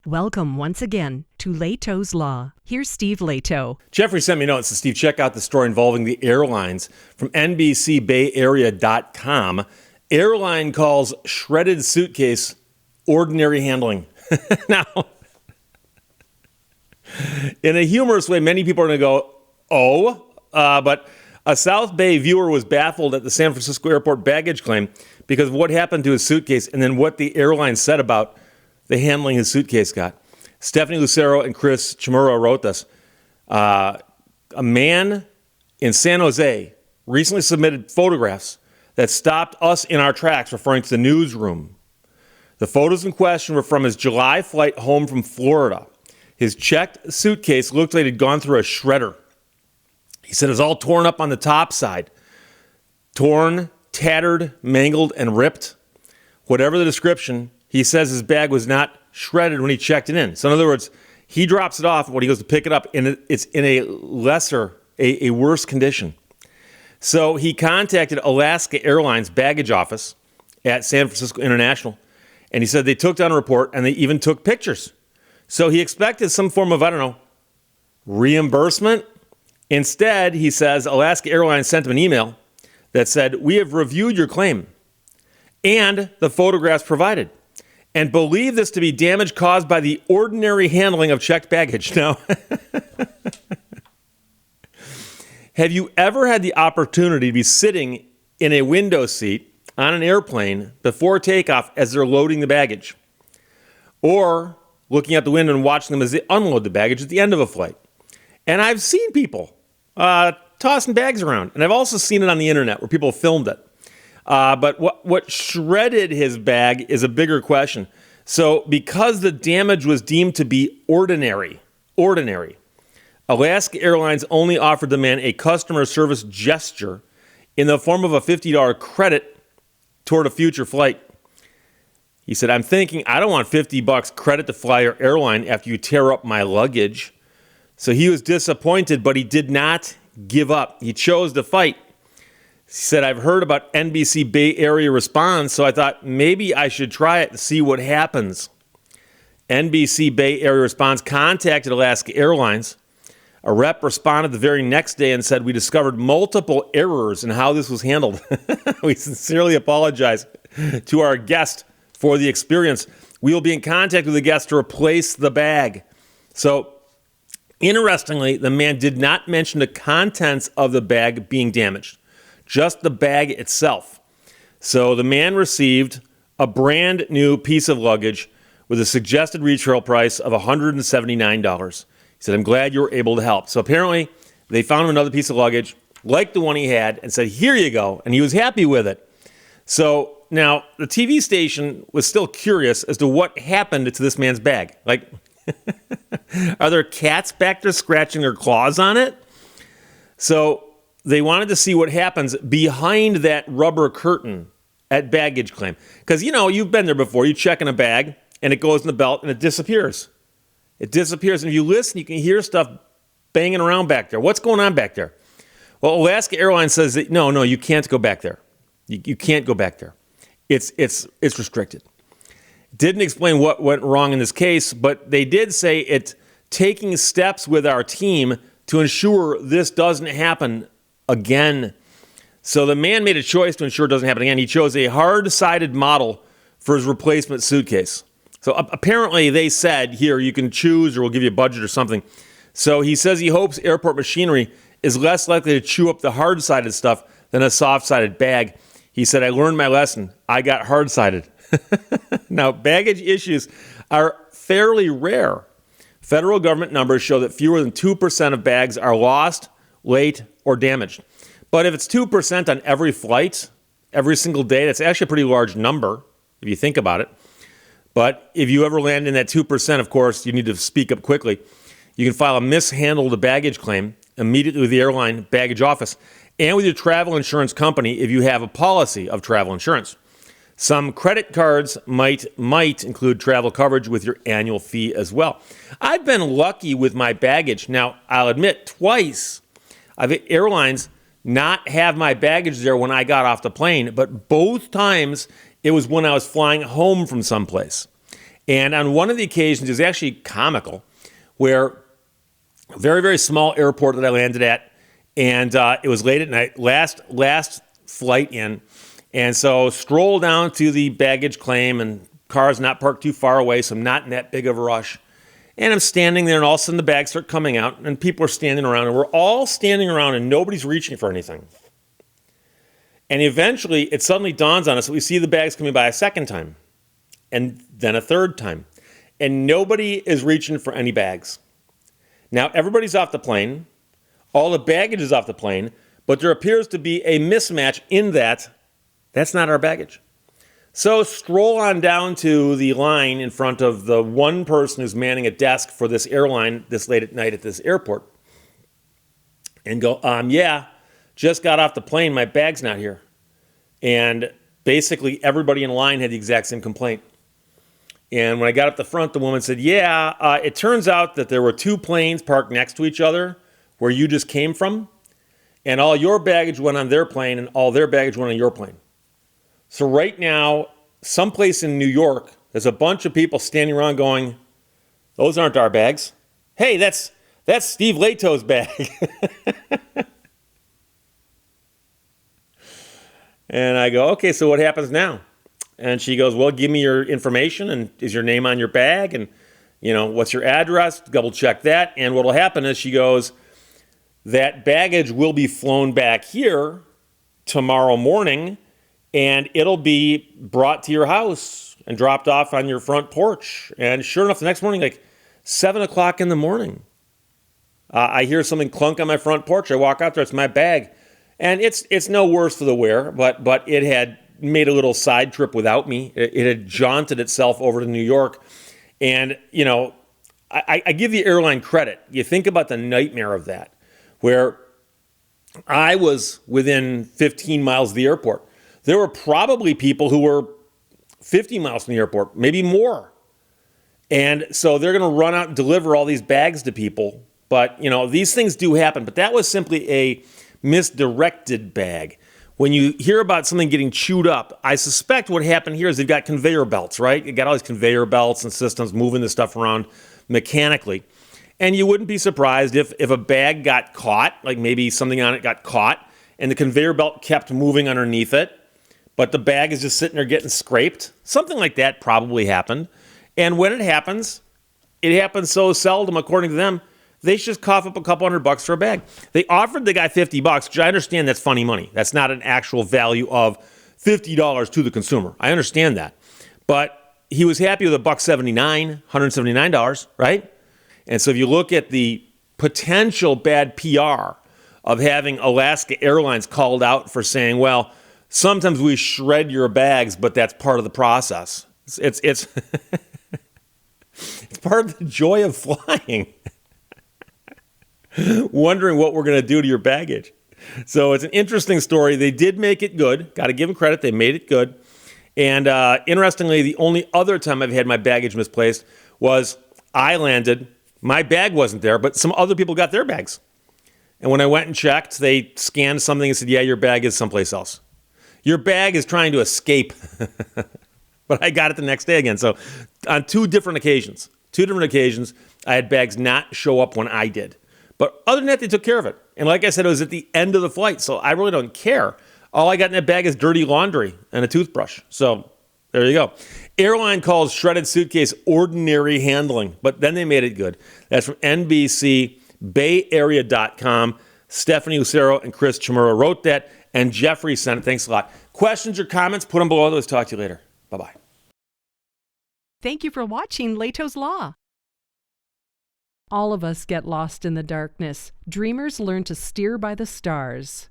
Welcome once again to Lehto's Law. Here's Steve Lehto. Jeffrey sent me notes. Steve, check out the story involving the airlines from NBCBayArea.com. Airline calls shredded suitcase ordinary handling. Now, in a humorous way, many people are going to go, but a South Bay viewer was baffled at the San Francisco airport baggage claim because of what happened to his suitcase and then what the airline said about the handling his suitcase got. Stephanie Lucero and Chris Chimura wrote this. A man in San Jose recently submitted photographs that stopped us in our tracks, referring to the newsroom. The photos in question were from his July flight home from Florida. His checked suitcase looked like it had gone through a shredder. He said it was all torn up on the top side. Torn, tattered, mangled, and ripped. Whatever the description, he says his bag was not shredded when he checked it in. So in other words, he drops it off when he goes to pick it up, and it's in a worse condition. So he contacted Alaska Airlines baggage office at San Francisco International, and he said they took down a report and they even took pictures. So he expected some form of, reimbursement. Instead, he says Alaska Airlines sent him an email that said, "We have reviewed your claim and the photographs provided, and believe this to be damage caused by the ordinary handling of checked baggage." Now, have you ever had the opportunity to be sitting in a window seat on an airplane before takeoff as they're loading the baggage? Or looking out the window and watching them as they unload the baggage at the end of a flight? And I've seen people tossing bags around, and I've also seen it on the internet where people filmed it. But what shredded his bag is a bigger question. So because the damage was deemed to be ordinary, Alaska Airlines only offered the man a customer service gesture in the form of a $50 credit toward a future flight. He said, "I'm thinking I don't want $50 credit to fly your airline after you tear up my luggage." So he was disappointed, but he did not give up. He chose to fight. He said, "I've heard about NBC Bay Area response, so I thought maybe I should try it to see what happens." NBC Bay Area response contacted Alaska Airlines. A rep responded the very next day and said, "We discovered multiple errors in how this was handled. We sincerely apologize to our guest for the experience. We will be in contact with the guest to replace the bag." So, interestingly, the man did not mention the contents of the bag being damaged, just the bag itself. So the man received a brand new piece of luggage with a suggested retail price of $179. He said, "I'm glad you were able to help." So apparently they found him another piece of luggage like the one he had and said, "Here you go." And he was happy with it. So now the TV station was still curious as to what happened to this man's bag. Like, are there cats back there scratching their claws on it? So they wanted to see what happens behind that rubber curtain at baggage claim. Because, you've been there before. You check in a bag, and it goes in the belt, and it disappears. It disappears. And if you listen, you can hear stuff banging around back there. What's going on back there? Well, Alaska Airlines says that, no, you can't go back there. You can't go back there. It's restricted. Didn't explain what went wrong in this case, but they did say it's taking steps with our team to ensure this doesn't happen again. So the man made a choice to ensure it doesn't happen again. He chose a hard-sided model for his replacement suitcase. So apparently they said, "Here, you can choose or we'll give you a budget or something." So he says he hopes airport machinery is less likely to chew up the hard-sided stuff than a soft-sided bag. He said, "I learned my lesson. I got hard-sided." Now, baggage issues are fairly rare. Federal government numbers show that fewer than 2% of bags are lost, late, or damaged. But if it's 2% on every flight, every single day, that's actually a pretty large number, if you think about it. But if you ever land in that 2%, of course, you need to speak up quickly. You can file a mishandled baggage claim immediately with the airline baggage office and with your travel insurance company if you have a policy of travel insurance. Some credit cards might include travel coverage with your annual fee as well. I've been lucky with my baggage. Now, I'll admit, twice I've had airlines not have my baggage there when I got off the plane, but both times it was when I was flying home from someplace. And on one of the occasions, it was actually comical, where a very, very small airport that I landed at, and it was late at night, last flight in. And so stroll down to the baggage claim, and car's not parked too far away, so I'm not in that big of a rush. And I'm standing there, and all of a sudden the bags start coming out, and people are standing around, and we're all standing around, and nobody's reaching for anything. And eventually, it suddenly dawns on us that we see the bags coming by a second time, and then a third time. And nobody is reaching for any bags. Now, everybody's off the plane. All the baggage is off the plane, but there appears to be a mismatch in that that's not our baggage. So stroll on down to the line in front of the one person who's manning a desk for this airline this late at night at this airport and go, yeah, just got off the plane. My bag's not here. And basically everybody in line had the exact same complaint. And when I got up the front, the woman said, yeah, it turns out that there were two planes parked next to each other where you just came from, and all your baggage went on their plane and all their baggage went on your plane. So right now, someplace in New York, there's a bunch of people standing around going, those aren't our bags. Hey, that's Steve Lehto's bag. And I go, okay, so what happens now? And she goes, well, give me your information, and is your name on your bag? And, what's your address? Double check that. And what'll happen is she goes, that baggage will be flown back here tomorrow morning, and it'll be brought to your house and dropped off on your front porch. And sure enough, the next morning, like 7 o'clock in the morning, I hear something clunk on my front porch. I walk out there, it's my bag. And it's no worse for the wear, but it had made a little side trip without me. It had jaunted itself over to New York. And, I give the airline credit. You think about the nightmare of that, where I was within 15 miles of the airport. There were probably people who were 50 miles from the airport, maybe more. And so they're going to run out and deliver all these bags to people. But, these things do happen. But that was simply a misdirected bag. When you hear about something getting chewed up, I suspect what happened here is they've got conveyor belts, right? You got all these conveyor belts and systems moving this stuff around mechanically. And you wouldn't be surprised if a bag got caught, like maybe something on it got caught, and the conveyor belt kept moving underneath it, but the bag is just sitting there getting scraped. Something like that probably happened. And when it happens so seldom, according to them, they should just cough up a couple $100 for a bag. They offered the guy $50, which I understand that's funny money. That's not an actual value of $50 to the consumer. I understand that. But he was happy with $179, right? And so if you look at the potential bad PR of having Alaska Airlines called out for saying, well, sometimes we shred your bags, but that's part of the process. It's it's part of the joy of flying. Wondering what we're going to do to your baggage. So it's an interesting story. They did make it good. Got to give them credit. They made it good. And interestingly, the only other time I've had my baggage misplaced was I landed. My bag wasn't there, but some other people got their bags. And when I went and checked, they scanned something and said, yeah, your bag is someplace else. Your bag is trying to escape. But I got it the next day again. So on two different occasions, I had bags not show up when I did. But other than that, they took care of it. And like I said, it was at the end of the flight, so I really don't care. All I got in that bag is dirty laundry and a toothbrush. So there you go. Airline calls shredded suitcase ordinary handling, but then they made it good. That's from NBCBayArea.com. Stephanie Lucero and Chris Chimura wrote that, and Jeffrey sent it. Thanks a lot. Questions or comments, put them below. Let's talk to you later. Bye-bye. Thank you for watching Lehto's Law. All of us get lost in the darkness. Dreamers learn to steer by the stars.